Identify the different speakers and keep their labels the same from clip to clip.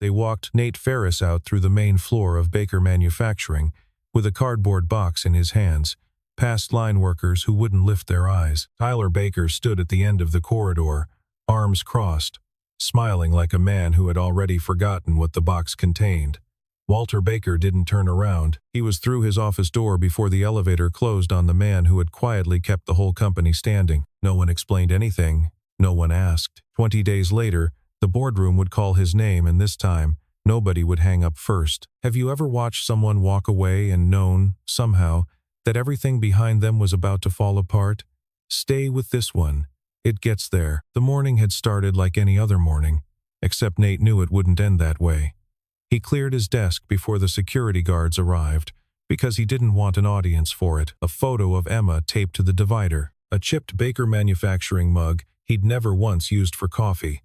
Speaker 1: They walked Nate Ferris out through the main floor of Baker Manufacturing, with a cardboard box in his hands, past line workers who wouldn't lift their eyes. Tyler Baker stood at the end of the corridor, arms crossed, smiling like a man who had already forgotten what the box contained. Walter Baker didn't turn around. He was through his office door before the elevator closed on the man who had quietly kept the whole company standing. No one explained anything. No one asked. 20 days later, the boardroom would call his name, and this time, nobody would hang up first. Have you ever watched someone walk away and known, somehow, that everything behind them was about to fall apart? Stay with this one. It gets there. The morning had started like any other morning, except Nate knew it wouldn't end that way. He cleared his desk before the security guards arrived, because he didn't want an audience for it. A photo of Emma taped to the divider. A chipped Baker Manufacturing mug he'd never once used for coffee.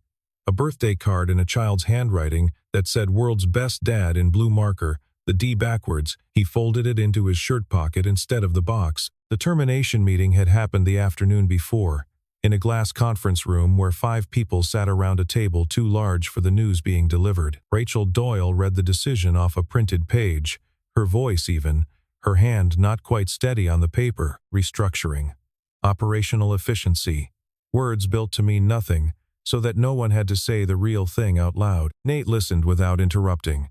Speaker 1: A birthday card in a child's handwriting that said "World's Best Dad" in blue marker, the D backwards. He folded it into his shirt pocket instead of the box. The termination meeting had happened the afternoon before, in a glass conference room where 5 people sat around a table too large for the news being delivered. Rachel Doyle read the decision off a printed page, her voice even, her hand not quite steady on the paper. Restructuring. Operational efficiency. Words built to mean nothing, so that no one had to say the real thing out loud. Nate listened without interrupting.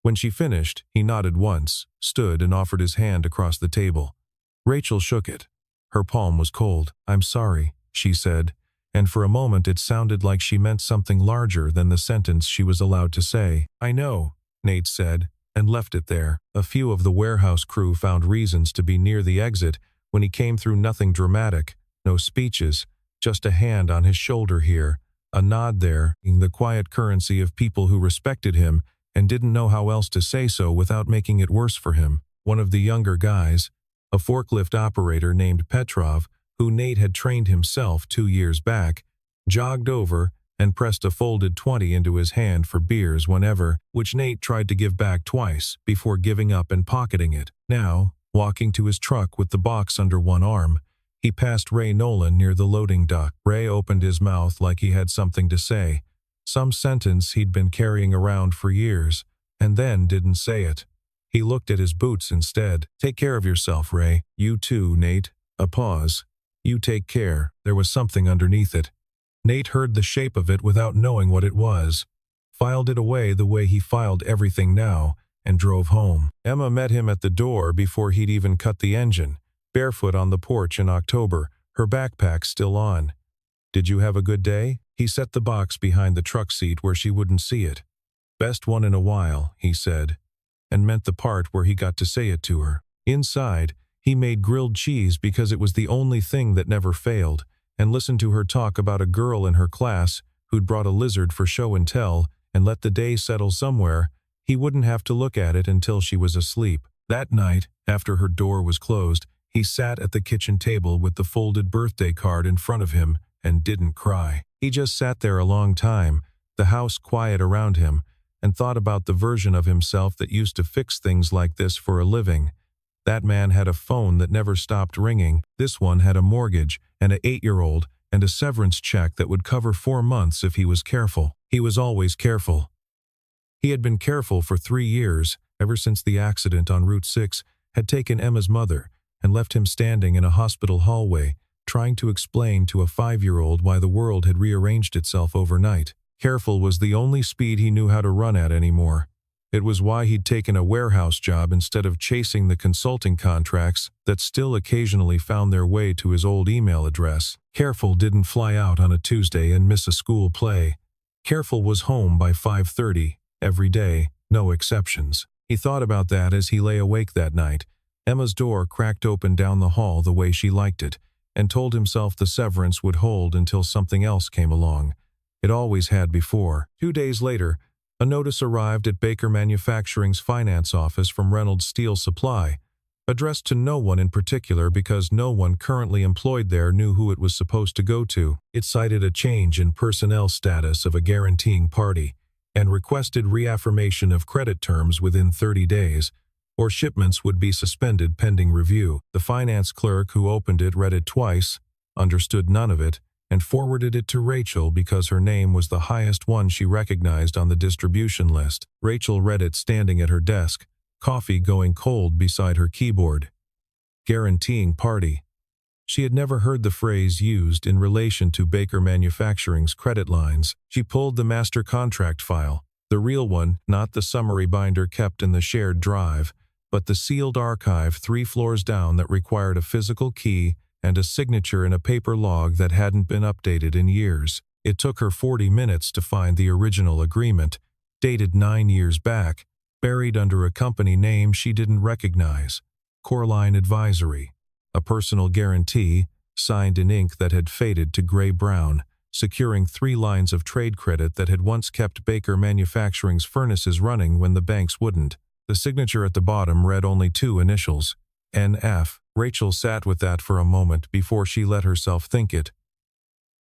Speaker 1: When she finished, he nodded once, stood and offered his hand across the table. Rachel shook it. Her palm was cold. "I'm sorry," she said, and for a moment it sounded like she meant something larger than the sentence she was allowed to say. "I know," Nate said, and left it there. A few of the warehouse crew found reasons to be near the exit when he came through. Nothing dramatic, no speeches, just a hand on his shoulder here, a nod there, the quiet currency of people who respected him and didn't know how else to say so without making it worse for him. One of the younger guys, a forklift operator named Petrov, who Nate had trained himself 2 years back, jogged over and pressed a folded 20 into his hand for beers whenever, which Nate tried to give back twice before giving up and pocketing it. Now, walking to his truck with the box under one arm, he passed Ray Nolan near the loading dock. Ray opened his mouth like he had something to say, some sentence he'd been carrying around for years, and then didn't say it. He looked at his boots instead. "Take care of yourself, Ray." "You too, Nate." A pause. "You take care." There was something underneath it. Nate heard the shape of it without knowing what it was, filed it away the way he filed everything now, and drove home. Emma met him at the door before he'd even cut the engine, barefoot on the porch in October, her backpack still on. "Did you have a good day?" He set the box behind the truck seat where she wouldn't see it. "Best one in a while," he said, and meant the part where he got to say it to her. Inside, he made grilled cheese because it was the only thing that never failed, and listened to her talk about a girl in her class who'd brought a lizard for show and tell and let the day settle somewhere. He wouldn't have to look at it until she was asleep. That night, after her door was closed, he sat at the kitchen table with the folded birthday card in front of him and didn't cry. He just sat there a long time, the house quiet around him, and thought about the version of himself that used to fix things like this for a living. That man had a phone that never stopped ringing. This one had a mortgage and an 8-year-old and a severance check that would cover 4 months if he was careful. He was always careful. He had been careful for 3 years, ever since the accident on Route 6 had taken Emma's mother and left him standing in a hospital hallway, trying to explain to a 5-year-old why the world had rearranged itself overnight. Careful was the only speed he knew how to run at anymore. It was why he'd taken a warehouse job instead of chasing the consulting contracts that still occasionally found their way to his old email address. Careful didn't fly out on a Tuesday and miss a school play. Careful was home by 5:30, every day, no exceptions. He thought about that as he lay awake that night. Emma's door cracked open down the hall the way she liked it, and told himself the severance would hold until something else came along. It always had before. 2 days later, a notice arrived at Baker Manufacturing's finance office from Reynolds Steel Supply, addressed to no one in particular because no one currently employed there knew who it was supposed to go to. It cited a change in personnel status of a guaranteeing party and requested reaffirmation of credit terms within 30 days, or shipments would be suspended pending review. The finance clerk who opened it read it twice, understood none of it, and forwarded it to Rachel because her name was the highest one she recognized on the distribution list. Rachel read it standing at her desk, coffee going cold beside her keyboard. Guaranteeing party. She had never heard the phrase used in relation to Baker Manufacturing's credit lines. She pulled the master contract file, the real one, not the summary binder kept in the shared drive, but the sealed archive 3 floors down that required a physical key and a signature in a paper log that hadn't been updated in years. It took her 40 minutes to find the original agreement, dated 9 years back, buried under a company name she didn't recognize. Coraline Advisory. A personal guarantee, signed in ink that had faded to gray-brown, securing 3 lines of trade credit that had once kept Baker Manufacturing's furnaces running when the banks wouldn't. The signature at the bottom read only 2 initials, NF. Rachel sat with that for a moment before she let herself think it.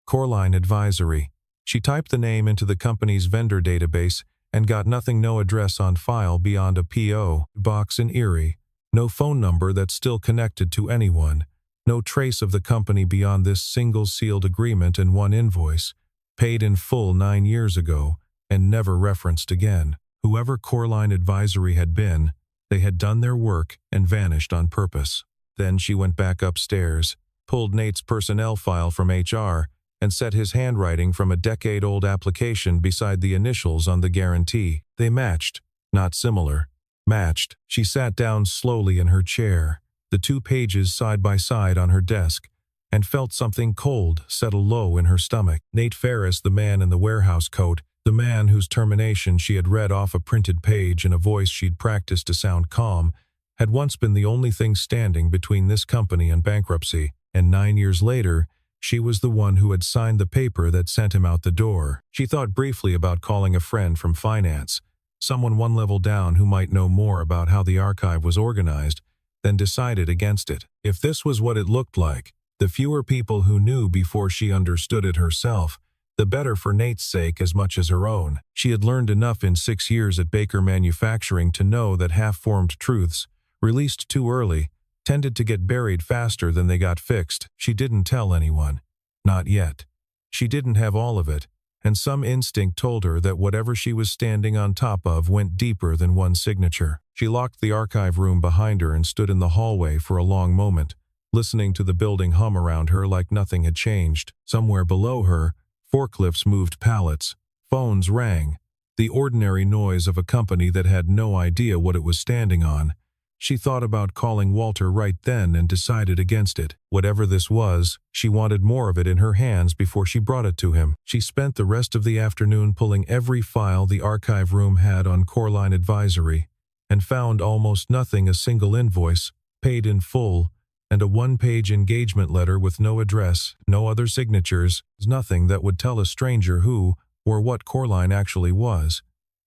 Speaker 1: Coraline Advisory. She typed the name into the company's vendor database and got nothing, no address on file beyond a P.O. box in Erie. No phone number that's still connected to anyone. No trace of the company beyond this single sealed agreement and 1 invoice, paid in full 9 years ago, and never referenced again. Whoever Coraline Advisory had been, they had done their work and vanished on purpose. Then she went back upstairs, pulled Nate's personnel file from HR, and set his handwriting from a decade-old application beside the initials on the guarantee. They matched, not similar. Matched. She sat down slowly in her chair, the 2 pages side by side on her desk, and felt something cold settle low in her stomach. Nate Ferris, the man in the warehouse coat, the man whose termination she had read off a printed page in a voice she'd practiced to sound calm, had once been the only thing standing between this company and bankruptcy, and 9 years later, she was the one who had signed the paper that sent him out the door. She thought briefly about calling a friend from finance, someone 1 level down who might know more about how the archive was organized, then decided against it. If this was what it looked like, the fewer people who knew before she understood it herself, the better for Nate's sake as much as her own. She had learned enough in 6 years at Baker Manufacturing to know that half-formed truths, released too early, tended to get buried faster than they got fixed. She didn't tell anyone. Not yet. She didn't have all of it, and some instinct told her that whatever she was standing on top of went deeper than 1 signature. She locked the archive room behind her and stood in the hallway for a long moment, listening to the building hum around her like nothing had changed. Somewhere below her, forklifts moved pallets, phones rang, the ordinary noise of a company that had no idea what it was standing on. She thought about calling Walter right then and decided against it. Whatever this was, she wanted more of it in her hands before she brought it to him. She spent the rest of the afternoon pulling every file the archive room had on Coraline Advisory, and found almost nothing, a single invoice, paid in full, and a 1-page engagement letter with no address, no other signatures, nothing that would tell a stranger who or what Coraline actually was.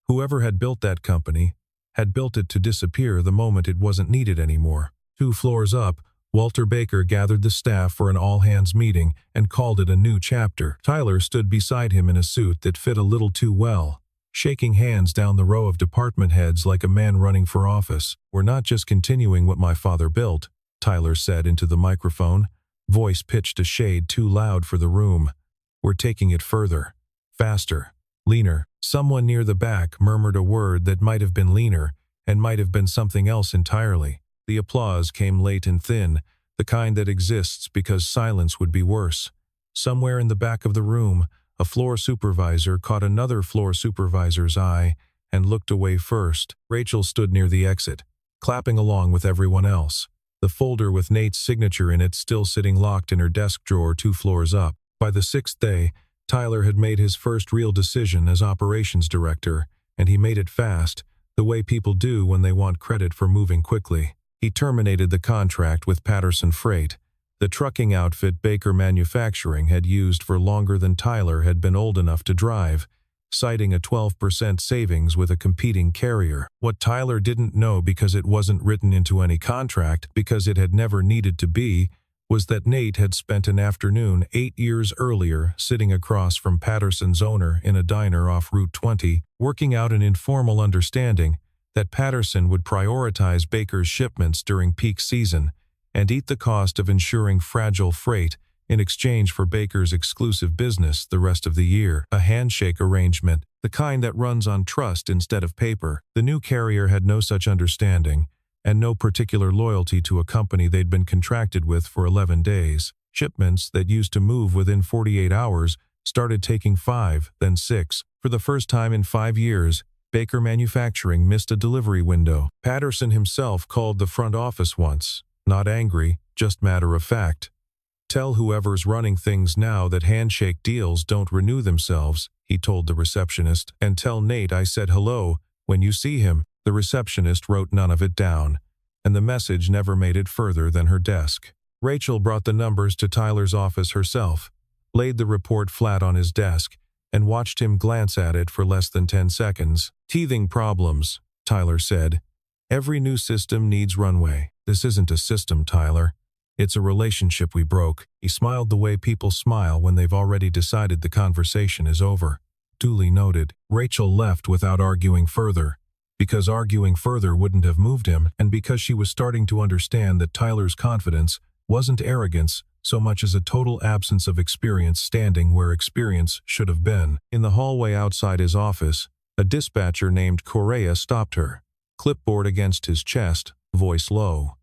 Speaker 1: Whoever had built that company had built it to disappear the moment it wasn't needed anymore. 2 floors up, Walter Baker gathered the staff for an all-hands meeting and called it a new chapter. Tyler stood beside him in a suit that fit a little too well, shaking hands down the row of department heads like a man running for office. "We're not just continuing what my father built," Tyler said into the microphone, voice pitched a shade too loud for the room. "We're taking it further. Faster. Leaner." Someone near the back murmured a word that might have been leaner and might have been something else entirely. The applause came late and thin, the kind that exists because silence would be worse. Somewhere in the back of the room, a floor supervisor caught another floor supervisor's eye and looked away first. Rachel stood near the exit, clapping along with everyone else, the folder with Nate's signature in it still sitting locked in her desk drawer 2 floors up. By the 6th day, Tyler had made his first real decision as operations director, and he made it fast, the way people do when they want credit for moving quickly. He terminated the contract with Patterson Freight, the trucking outfit Baker Manufacturing had used for longer than Tyler had been old enough to drive, citing a 12% savings with a competing carrier. What Tyler didn't know, because it wasn't written into any contract, because it had never needed to be, was that Nate had spent an afternoon 8 years earlier sitting across from Patterson's owner in a diner off Route 20, working out an informal understanding that Patterson would prioritize Baker's shipments during peak season and eat the cost of ensuring fragile freight in exchange for Baker's exclusive business the rest of the year, a handshake arrangement, the kind that runs on trust instead of paper. The new carrier had no such understanding, and no particular loyalty to a company they'd been contracted with for 11 days. Shipments that used to move within 48 hours started taking 5, then 6. For the first time in 5 years, Baker Manufacturing missed a delivery window. Patterson himself called the front office once, not angry, just matter of fact. "Tell whoever's running things now that handshake deals don't renew themselves," he told the receptionist, "and tell Nate I said hello when you see him." The receptionist wrote none of it down, and the message never made it further than her desk. Rachel brought the numbers to Tyler's office herself, laid the report flat on his desk, and watched him glance at it for less than 10 seconds. "Teething problems," Tyler said. "Every new system needs runway." "This isn't a system, Tyler. It's a relationship we broke." He smiled the way people smile when they've already decided the conversation is over. Duly noted. Rachel left without arguing further, because arguing further wouldn't have moved him, and because she was starting to understand that Tyler's confidence wasn't arrogance so much as a total absence of experience standing where experience should have been. In the hallway outside his office, a dispatcher named Correa stopped her, clipboard against his chest, voice low.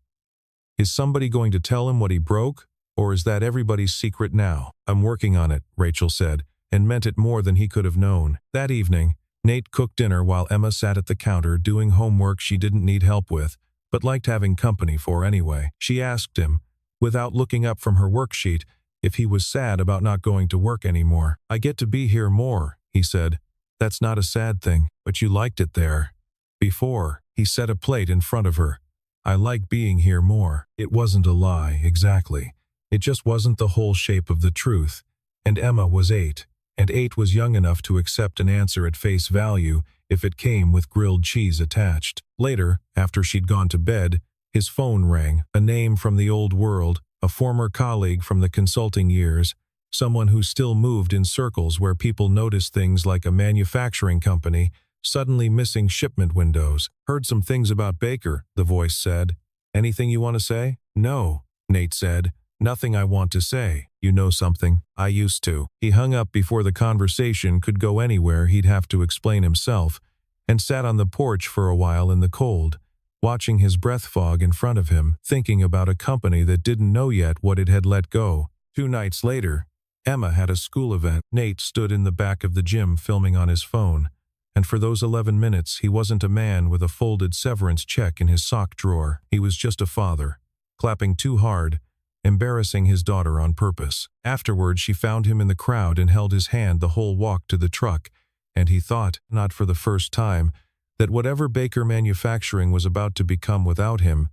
Speaker 1: "Is somebody going to tell him what he broke, or is that everybody's secret now?" "I'm working on it," Rachel said, and meant it more than he could have known. That evening, Nate cooked dinner while Emma sat at the counter doing homework she didn't need help with, but liked having company for anyway. She asked him, without looking up from her worksheet, if he was sad about not going to work anymore. "I get to be here more," he said. "That's not a sad thing, but you liked it there before." He set a plate in front of her. "I like being here more." It wasn't a lie, exactly. It just wasn't the whole shape of the truth. And Emma was 8, and 8 was young enough to accept an answer at face value if it came with grilled cheese attached. Later, after she'd gone to bed, his phone rang, a name from the old world, a former colleague from the consulting years, someone who still moved in circles where people noticed things like a manufacturing company suddenly missing shipment windows. "Heard some things about Baker," the voice said. "Anything you want to say?" "No," Nate said. "Nothing I want to say." "You know something?" "I used to." He hung up before the conversation could go anywhere he'd have to explain himself, and sat on the porch for a while in the cold, watching his breath fog in front of him, thinking about a company that didn't know yet what it had let go. 2 nights later, Emma had a school event. Nate stood in the back of the gym filming on his phone, and for those 11 minutes he wasn't a man with a folded severance check in his sock drawer. He was just a father, clapping too hard, embarrassing his daughter on purpose. Afterward, she found him in the crowd and held his hand the whole walk to the truck, and he thought, not for the first time, that whatever Baker Manufacturing was about to become without him,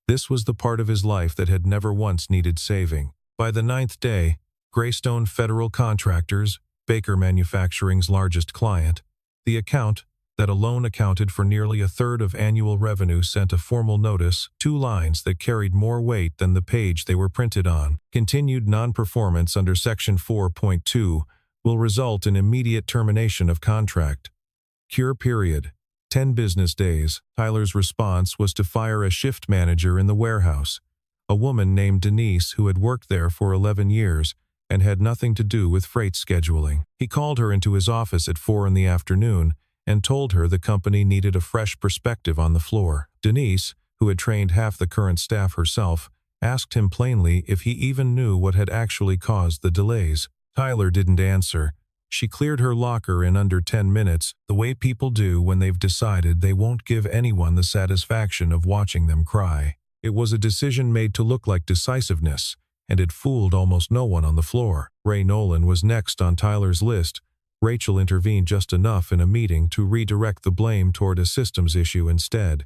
Speaker 1: this was the part of his life that had never once needed saving. By the 9th day, Greystone Federal Contractors, Baker Manufacturing's largest client, the account that alone accounted for nearly a third of annual revenue, sent a formal notice, 2 lines that carried more weight than the page they were printed on. Continued non-performance under Section 4.2 will result in immediate termination of contract. Cure period. 10 business days. Tyler's response was to fire a shift manager in the warehouse, a woman named Denise who had worked there for 11 years and had nothing to do with freight scheduling. He called her into his office at 4 in the afternoon and told her the company needed a fresh perspective on the floor. Denise, who had trained half the current staff herself, asked him plainly if he even knew what had actually caused the delays. Tyler didn't answer. She cleared her locker in under 10 minutes, the way people do when they've decided they won't give anyone the satisfaction of watching them cry. It was a decision made to look like decisiveness, and it fooled almost no one on the floor. Ray Nolan was next on Tyler's list. Rachel intervened just enough in a meeting to redirect the blame toward a systems issue instead,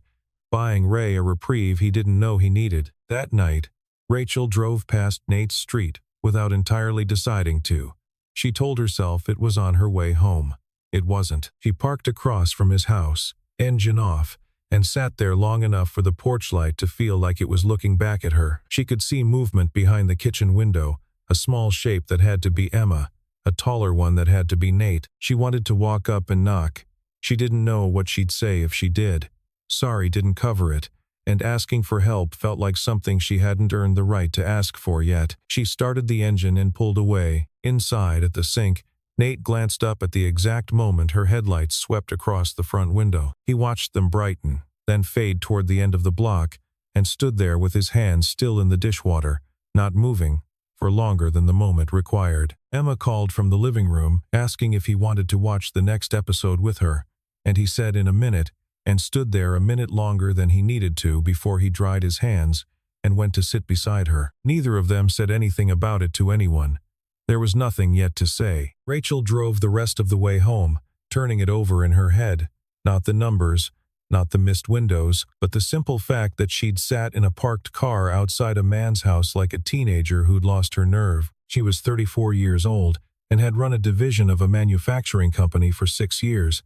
Speaker 1: buying Ray a reprieve he didn't know he needed. That night, Rachel drove past Nate's street without entirely deciding to. She told herself it was on her way home. It wasn't. She parked across from his house, engine off, and sat there long enough for the porch light to feel like it was looking back at her. She could see movement behind the kitchen window, a small shape that had to be Emma, a taller one that had to be Nate. She wanted to walk up and knock. She didn't know what she'd say if she did. Sorry didn't cover it, and asking for help felt like something she hadn't earned the right to ask for yet. She started the engine and pulled away. Inside, at the sink, Nate glanced up at the exact moment her headlights swept across the front window. He watched them brighten, then fade toward the end of the block, and stood there with his hands still in the dishwater, not moving, for longer than the moment required. Emma called from the living room, asking if he wanted to watch the next episode with her, and he said in a minute, and stood there a minute longer than he needed to before he dried his hands and went to sit beside her. Neither of them said anything about it to anyone. There was nothing yet to say. Rachel drove the rest of the way home, turning it over in her head. Not the numbers, not the missed windows, but the simple fact that she'd sat in a parked car outside a man's house like a teenager who'd lost her nerve. She was 34 years old and had run a division of a manufacturing company for 6 years,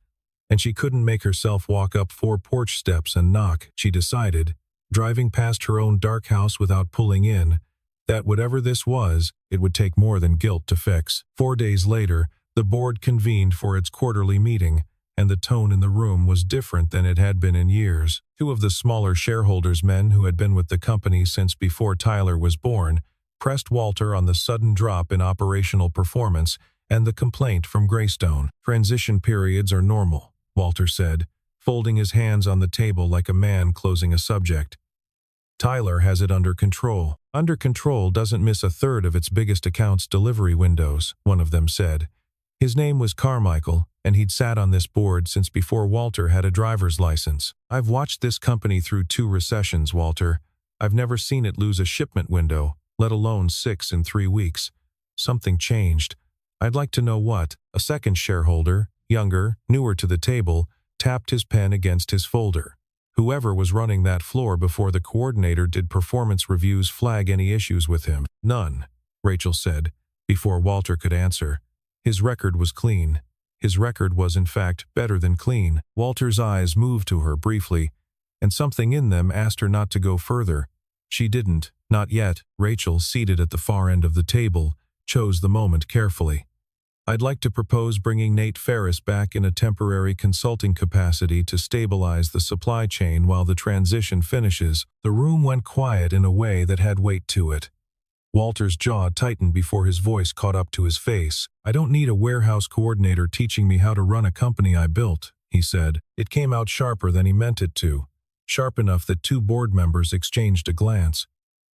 Speaker 1: and she couldn't make herself walk up 4 porch steps and knock. She decided, driving past her own dark house without pulling in, that whatever this was, it would take more than guilt to fix. 4 days later, the board convened for its quarterly meeting, and the tone in the room was different than it had been in years. 2 of the smaller shareholders, men who had been with the company since before Tyler was born, pressed Walter on the sudden drop in operational performance and the complaint from Greystone. "Transition periods are normal," Walter said, folding his hands on the table like a man closing a subject. "Tyler has it under control." "Under control doesn't miss a third of its biggest accounts delivery windows," one of them said. His name was Carmichael, and he'd sat on this board since before Walter had a driver's license. "I've watched this company through 2 recessions, Walter. I've never seen it lose a shipment window, let alone 6 in 3 weeks. Something changed. I'd like to know what." A second shareholder, younger, newer to the table, tapped his pen against his folder. "Whoever was running that floor before the coordinator did performance reviews flag any issues with him?" "None," Rachel said, before Walter could answer. His record was clean. His record was, in fact, better than clean. Walter's eyes moved to her briefly, and something in them asked her not to go further. She didn't, not yet. Rachel, seated at the far end of the table, chose the moment carefully. "I'd like to propose bringing Nate Ferris back in a temporary consulting capacity to stabilize the supply chain while the transition finishes." The room went quiet in a way that had weight to it. Walter's jaw tightened before his voice caught up to his face. "I don't need a warehouse coordinator teaching me how to run a company I built," he said. It came out sharper than he meant it to, sharp enough that 2 board members exchanged a glance.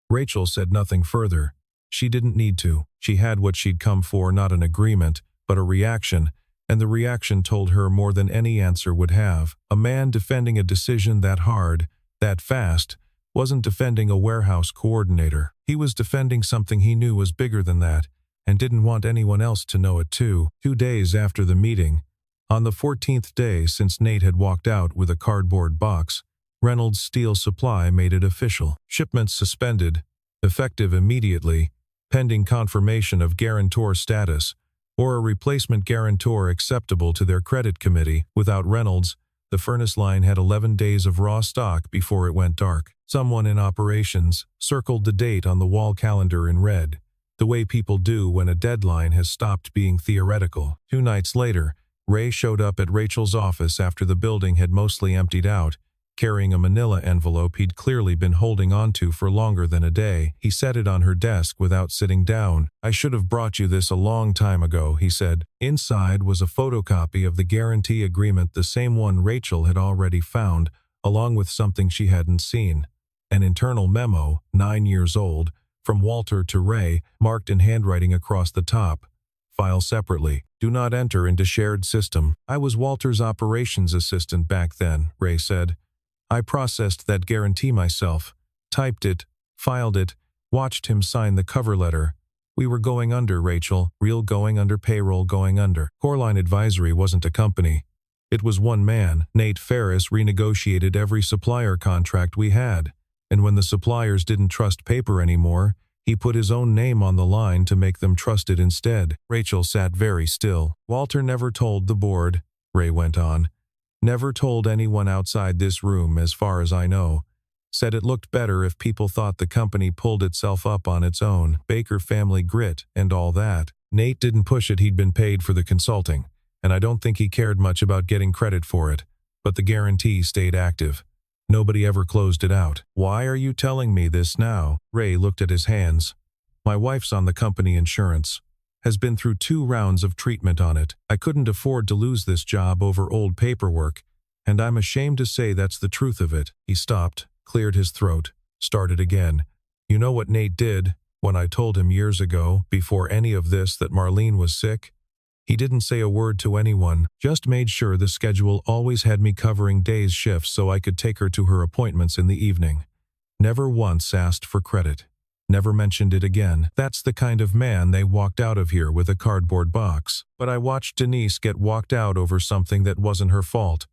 Speaker 1: Rachel said nothing further. She didn't need to. She had what she'd come for, not an agreement, but a reaction, and the reaction told her more than any answer would have. A man defending a decision that hard, that fast, wasn't defending a warehouse coordinator. He was defending something he knew was bigger than that, and didn't want anyone else to know it too. 2 days after the meeting, on the 14th day since Nate had walked out with a cardboard box, Reynolds Steel Supply made it official. Shipments suspended, effective immediately, pending confirmation of guarantor status, or a replacement guarantor acceptable to their credit committee. Without Reynolds, the furnace line had 11 days of raw stock before it went dark. Someone in operations circled the date on the wall calendar in red, the way people do when a deadline has stopped being theoretical. 2 nights later, Ray showed up at Rachel's office after the building had mostly emptied out, carrying a manila envelope he'd clearly been holding onto for longer than a day. He set it on her desk without sitting down. "I should have brought you this a long time ago," he said. Inside was a photocopy of the guarantee agreement, the same one Rachel had already found, along with something she hadn't seen. An internal memo, 9 years old, from Walter to Ray, marked in handwriting across the top. "File separately. Do not enter into shared system." "I was Walter's operations assistant back then," Ray said. "I processed that guarantee myself, typed it, filed it, watched him sign the cover letter. We were going under, Rachel, real going under, payroll going under." Coreline Advisory wasn't a company. It was one man. Nate Ferris renegotiated every supplier contract we had, and when the suppliers didn't trust paper anymore, he put his own name on the line to make them trust it instead. Rachel sat very still. "Walter never told the board," Ray went on. "Never told anyone outside this room, as far as I know. Said it looked better if people thought the company pulled itself up on its own, Baker family grit, and all that. Nate didn't push it. He'd been paid for the consulting, and I don't think he cared much about getting credit for it, but the guarantee stayed active. Nobody ever closed it out. Why are you telling me this now? Ray looked at his hands. My wife's on the company insurance. Has been through 2 rounds of treatment on it. I couldn't afford to lose this job over old paperwork, and I'm ashamed to say that's the truth of it. He stopped, cleared his throat, started again. You know what Nate did when I told him years ago, before any of this, that Marlene was sick? He didn't say a word to anyone, just made sure the schedule always had me covering days' shifts so I could take her to her appointments in the evening. Never once asked for credit. Never mentioned it again. That's the kind of man they walked out of here with a cardboard box. But I watched Denise get walked out over something that wasn't her fault.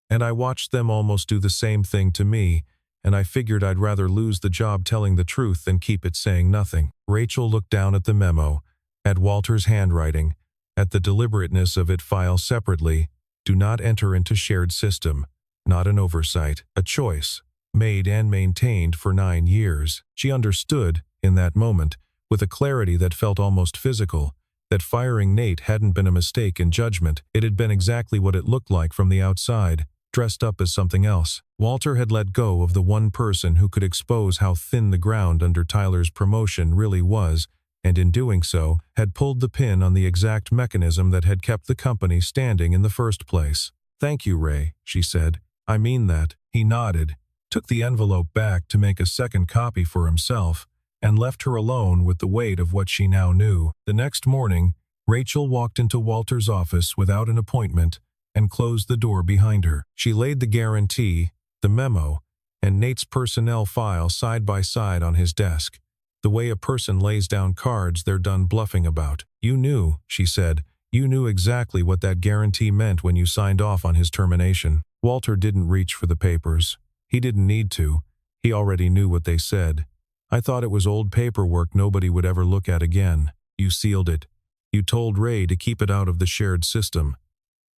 Speaker 1: And I watched them almost do the same thing to me, and I figured I'd rather lose the job telling the truth than keep it saying nothing. Rachel looked down at the memo, at Walter's handwriting, at the deliberateness of it. File separately. Do not enter into shared system. Not an oversight. A choice. Made and maintained for 9 years. She understood, in that moment, with a clarity that felt almost physical, that firing Nate hadn't been a mistake in judgment. It had been exactly what it looked like from the outside, dressed up as something else. Walter had let go of the one person who could expose how thin the ground under Tyler's promotion really was, and in doing so, had pulled the pin on the exact mechanism that had kept the company standing in the first place. Thank you, Ray, she said. I mean that. He nodded, took the envelope back to make a second copy for himself, and left her alone with the weight of what she now knew. The next morning, Rachel walked into Walter's office without an appointment and closed the door behind her. She laid the guarantee, the memo, and Nate's personnel file side by side on his desk. The way a person lays down cards they're done bluffing about. You knew, she said. You knew exactly what that guarantee meant when you signed off on his termination. Walter didn't reach for the papers. He didn't need to. He already knew what they said. I thought it was old paperwork nobody would ever look at again. You sealed it. You told Ray to keep it out of the shared system.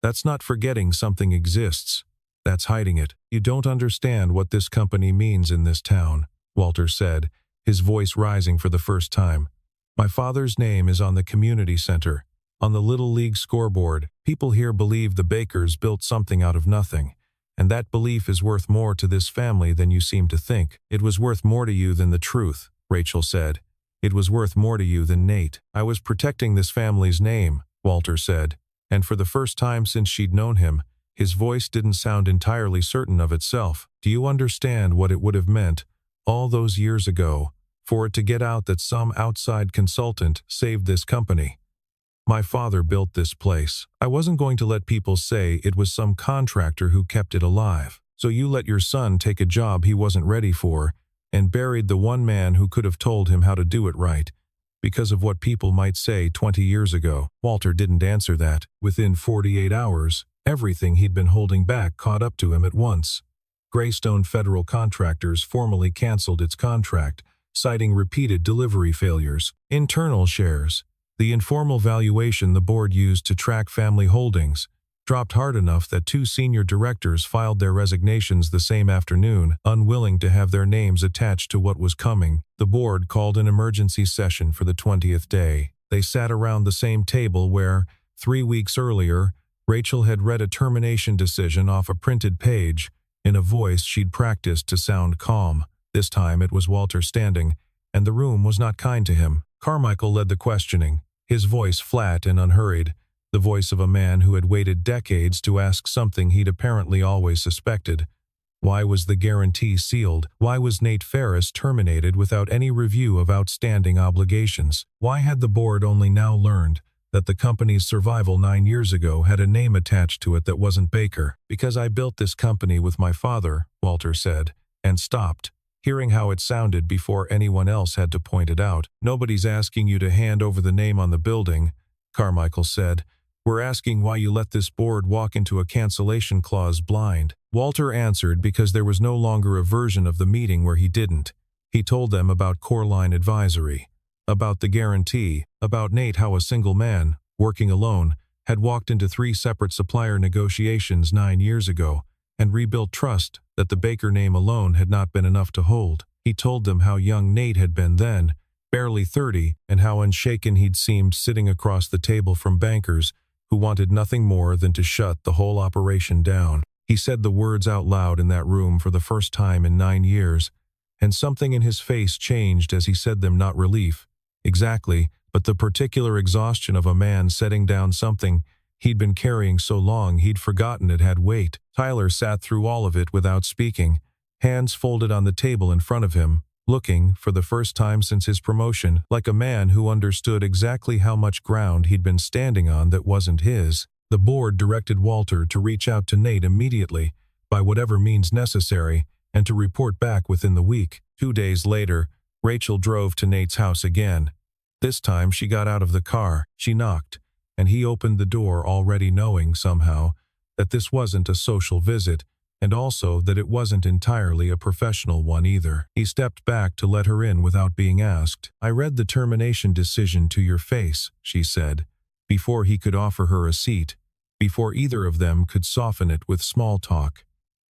Speaker 1: That's not forgetting something exists. That's hiding it. You don't understand what this company means in this town, Walter said, his voice rising for the first time. My father's name is on the community center, on the Little League scoreboard. People here believe the Bakers built something out of nothing, and that belief is worth more to this family than you seem to think. It was worth more to you than the truth, Rachel said. It was worth more to you than Nate. I was protecting this family's name, Walter said, and for the first time since she'd known him, his voice didn't sound entirely certain of itself. Do you understand what it would have meant, all those years ago, for it to get out that some outside consultant saved this company? My father built this place. I wasn't going to let people say it was some contractor who kept it alive. So you let your son take a job he wasn't ready for and buried the one man who could have told him how to do it right, because of what people might say 20 years ago. Walter didn't answer that. Within 48 hours, everything he'd been holding back caught up to him at once. Greystone Federal Contractors formally canceled its contract, citing repeated delivery failures. Internal shares, the informal valuation the board used to track family holdings, dropped hard enough that 2 senior directors filed their resignations the same afternoon, unwilling to have their names attached to what was coming. The board called an emergency session for the 20th day. They sat around the same table where, 3 weeks earlier, Rachel had read a termination decision off a printed page, in a voice she'd practiced to sound calm. This time it was Walter standing, and the room was not kind to him. Carmichael led the questioning, his voice flat and unhurried, the voice of a man who had waited decades to ask something he'd apparently always suspected. Why was the guarantee sealed? Why was Nate Ferris terminated without any review of outstanding obligations? Why had the board only now learned that the company's survival 9 years ago had a name attached to it that wasn't Baker? Because I built this company with my father, Walter said, and stopped, hearing how it sounded before anyone else had to point it out. Nobody's asking you to hand over the name on the building, Carmichael said. We're asking why you let this board walk into a cancellation clause blind. Walter answered because there was no longer a version of the meeting where he didn't. He told them about Coreline Advisory, about the guarantee, about Nate, how a single man, working alone, had walked into 3 separate supplier negotiations 9 years ago and rebuilt trust that the Baker name alone had not been enough to hold. He told them how young Nate had been then, barely 30, and how unshaken he'd seemed sitting across the table from bankers who wanted nothing more than to shut the whole operation down. He said the words out loud in that room for the first time in 9 years, and something in his face changed as he said them. Not relief, exactly, but the particular exhaustion of a man setting down something he'd been carrying so long he'd forgotten it had weight. Tyler sat through all of it without speaking, hands folded on the table in front of him, looking, for the first time since his promotion, like a man who understood exactly how much ground he'd been standing on that wasn't his. The board directed Walter to reach out to Nate immediately, by whatever means necessary, and to report back within the week. 2 days later, Rachel drove to Nate's house again. This time she got out of the car. She knocked, and he opened the door, already knowing, somehow, that this wasn't a social visit, and also that it wasn't entirely a professional one either. He stepped back to let her in without being asked. "I read the termination decision to your face," she said, before he could offer her a seat, before either of them could soften it with small talk.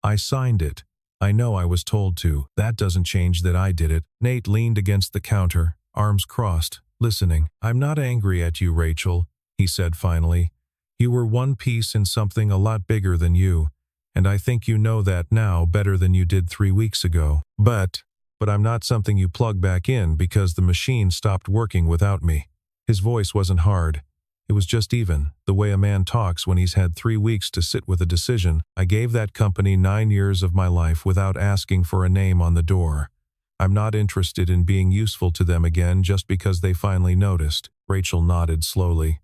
Speaker 1: "I signed it. I know I was told to. That doesn't change that I did it." Nate leaned against the counter, arms crossed, listening. "I'm not angry at you, Rachel," he said finally. "You were one piece in something a lot bigger than you, and I think you know that now better than you did 3 weeks ago. But I'm not something you plug back in because the machine stopped working without me." His voice wasn't hard. It was just even, the way a man talks when he's had 3 weeks to sit with a decision. "I gave that company 9 years of my life without asking for a name on the door. I'm not interested in being useful to them again just because they finally noticed." Rachel nodded slowly.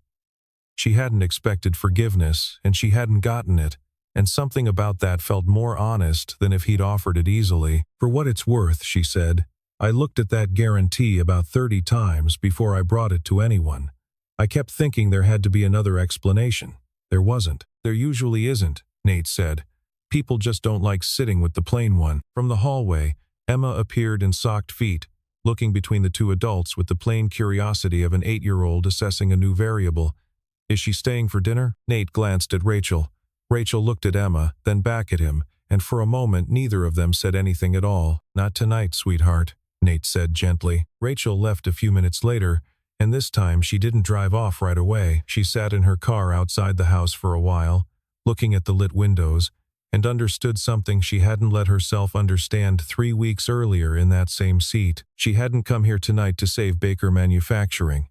Speaker 1: She hadn't expected forgiveness, and she hadn't gotten it, and something about that felt more honest than if he'd offered it easily. "For what it's worth," she said, "I looked at that guarantee about 30 times before I brought it to anyone. I kept thinking there had to be another explanation. There wasn't." "There usually isn't," Nate said. "People just don't like sitting with the plain one." From the hallway, Emma appeared in socked feet, looking between the two adults with the plain curiosity of an 8-year-old assessing a new variable. "Is she staying for dinner?" Nate glanced at Rachel. Rachel looked at Emma, then back at him, and for a moment neither of them said anything at all. "Not tonight, sweetheart," Nate said gently. Rachel left a few minutes later, and this time she didn't drive off right away. She sat in her car outside the house for a while, looking at the lit windows, and understood something she hadn't let herself understand 3 weeks earlier in that same seat. She hadn't come here tonight to save Baker Manufacturing.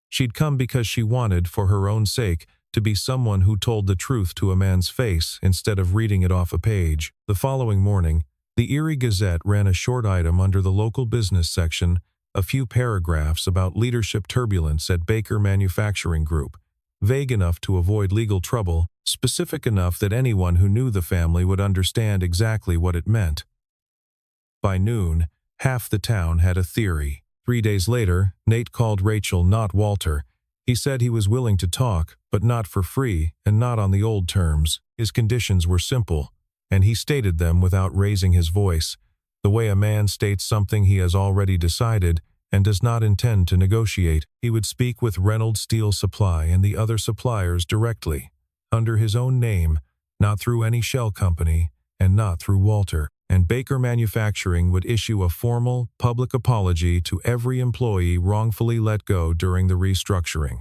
Speaker 1: She'd come because she wanted, for her own sake, to be someone who told the truth to a man's face instead of reading it off a page. The following morning, the Erie Gazette ran a short item under the local business section, a few paragraphs about leadership turbulence at Baker Manufacturing Group, vague enough to avoid legal trouble, specific enough that anyone who knew the family would understand exactly what it meant. By noon, half the town had a theory. 3 days later, Nate called Rachel, not Walter. He said he was willing to talk, but not for free and not on the old terms. His conditions were simple, and he stated them without raising his voice, the way a man states something he has already decided and does not intend to negotiate. He would speak with Reynolds Steel Supply and the other suppliers directly, under his own name, not through any shell company, and not through Walter. And Baker Manufacturing would issue a formal, public apology to every employee wrongfully let go during the restructuring,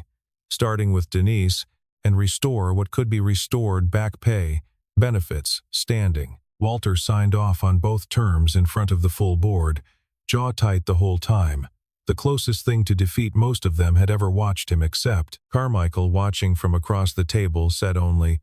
Speaker 1: starting with Denise, and restore what could be restored: back pay, benefits, standing. Walter signed off on both terms in front of the full board, jaw tight the whole time, the closest thing to defeat most of them had ever watched him accept. Carmichael, watching from across the table, said only,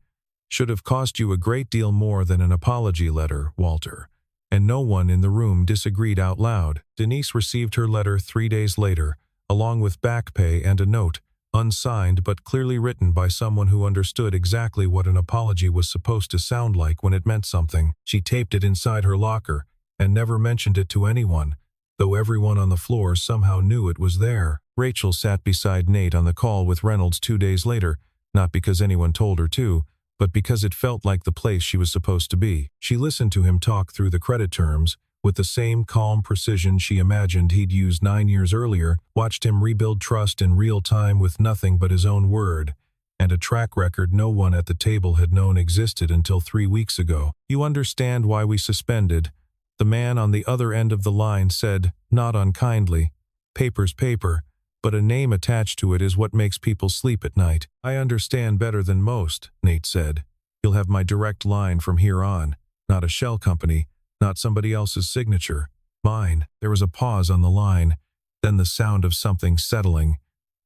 Speaker 1: "Should have cost you a great deal more than an apology letter, Walter." And no one in the room disagreed out loud. Denise received her letter 3 days later, along with back pay and a note, unsigned but clearly written by someone who understood exactly what an apology was supposed to sound like when it meant something. She taped it inside her locker and never mentioned it to anyone, though everyone on the floor somehow knew it was there. Rachel sat beside Nate on the call with Reynolds 2 days later, not because anyone told her to, but because it felt like the place she was supposed to be. She listened to him talk through the credit terms, with the same calm precision she imagined he'd used 9 years earlier, watched him rebuild trust in real time with nothing but his own word, and a track record no one at the table had known existed until 3 weeks ago. "You understand why we suspended," the man on the other end of the line said, not unkindly. "Paper's paper, but a name attached to it is what makes people sleep at night." "I understand better than most," Nate said. You'll have my direct line from here on. Not a shell company, not somebody else's signature. Mine." There was a pause on the line, then the sound of something settling.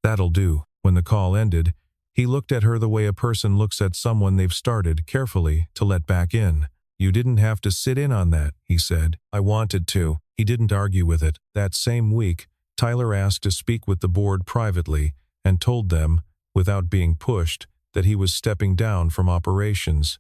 Speaker 1: "That'll do." When the call ended, he looked at her the way a person looks at someone they've started, carefully, to let back in. "You didn't have to sit in on that," he said. "I wanted to." He didn't argue with it. That same week, Tyler asked to speak with the board privately and told them, without being pushed, that he was stepping down from operations.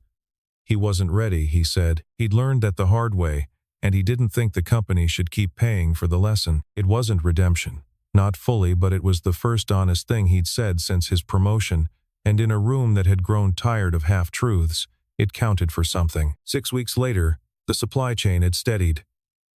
Speaker 1: He wasn't ready, he said. He'd learned that the hard way, and he didn't think the company should keep paying for the lesson. It wasn't redemption. Not fully, but it was the first honest thing he'd said since his promotion, and in a room that had grown tired of half-truths, it counted for something. 6 weeks later, the supply chain had steadied.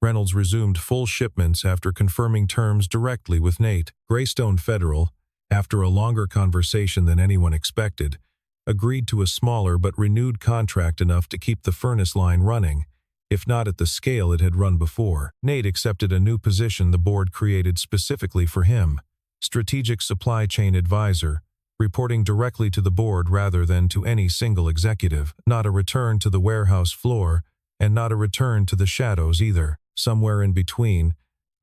Speaker 1: Reynolds resumed full shipments after confirming terms directly with Nate. Greystone Federal, after a longer conversation than anyone expected, agreed to a smaller but renewed contract enough to keep the furnace line running, if not at the scale it had run before. Nate accepted a new position the board created specifically for him, Strategic Supply Chain Advisor, reporting directly to the board rather than to any single executive. Not a return to the warehouse floor, and not a return to the shadows either. Somewhere in between,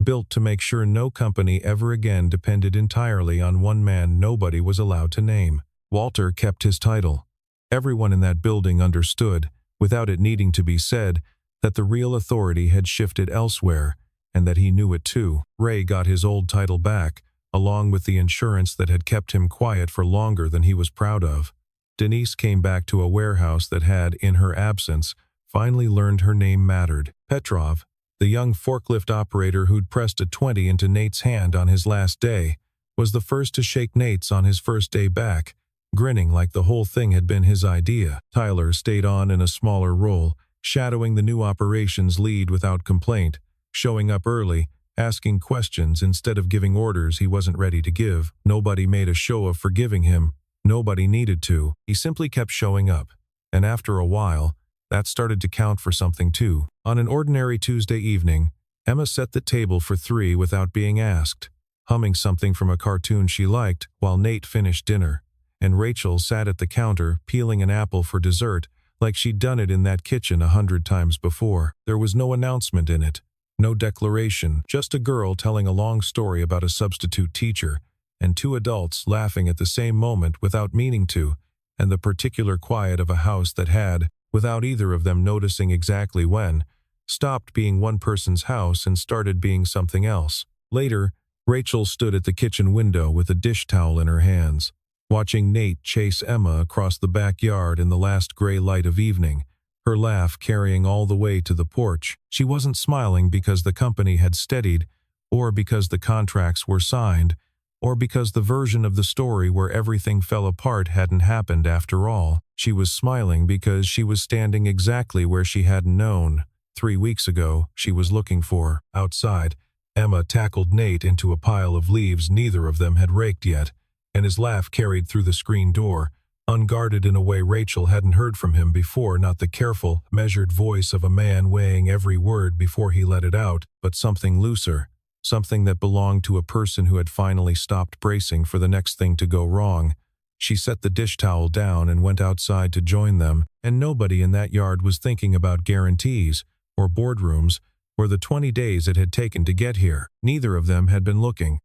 Speaker 1: built to make sure no company ever again depended entirely on one man nobody was allowed to name. Walter kept his title. Everyone in that building understood, without it needing to be said, that the real authority had shifted elsewhere, and that he knew it too. Ray got his old title back, along with the insurance that had kept him quiet for longer than he was proud of. Denise came back to a warehouse that had, in her absence, finally learned her name mattered. Petrov, the young forklift operator who'd pressed a 20 into Nate's hand on his last day, was the first to shake Nate's on his first day back, grinning like the whole thing had been his idea. Tyler stayed on in a smaller role, shadowing the new operations lead without complaint, showing up early, asking questions instead of giving orders he wasn't ready to give. Nobody made a show of forgiving him. Nobody needed to. He simply kept showing up. And after a while, that started to count for something too. On an ordinary Tuesday evening, Emma set the table for 3 without being asked, humming something from a cartoon she liked while Nate finished dinner, and Rachel sat at the counter peeling an apple for dessert like she'd done it in that kitchen 100 times before. There was no announcement in it, no declaration, just a girl telling a long story about a substitute teacher, and 2 adults laughing at the same moment without meaning to, and the particular quiet of a house that had, without either of them noticing exactly when, stopped being one person's house and started being something else. Later, Rachel stood at the kitchen window with a dish towel in her hands, watching Nate chase Emma across the backyard in the last gray light of evening, her laugh carrying all the way to the porch. She wasn't smiling because the company had steadied, or because the contracts were signed, or because the version of the story where everything fell apart hadn't happened after all. She was smiling because she was standing exactly where she hadn't known, 3 weeks ago, she was looking for. Outside, Emma tackled Nate into a pile of leaves neither of them had raked yet, and his laugh carried through the screen door, unguarded in a way Rachel hadn't heard from him before, not the careful, measured voice of a man weighing every word before he let it out, but something looser, something that belonged to a person who had finally stopped bracing for the next thing to go wrong. She set the dish towel down and went outside to join them, and nobody in that yard was thinking about guarantees, or boardrooms, or the 20 days it had taken to get here. Neither of them had been looking.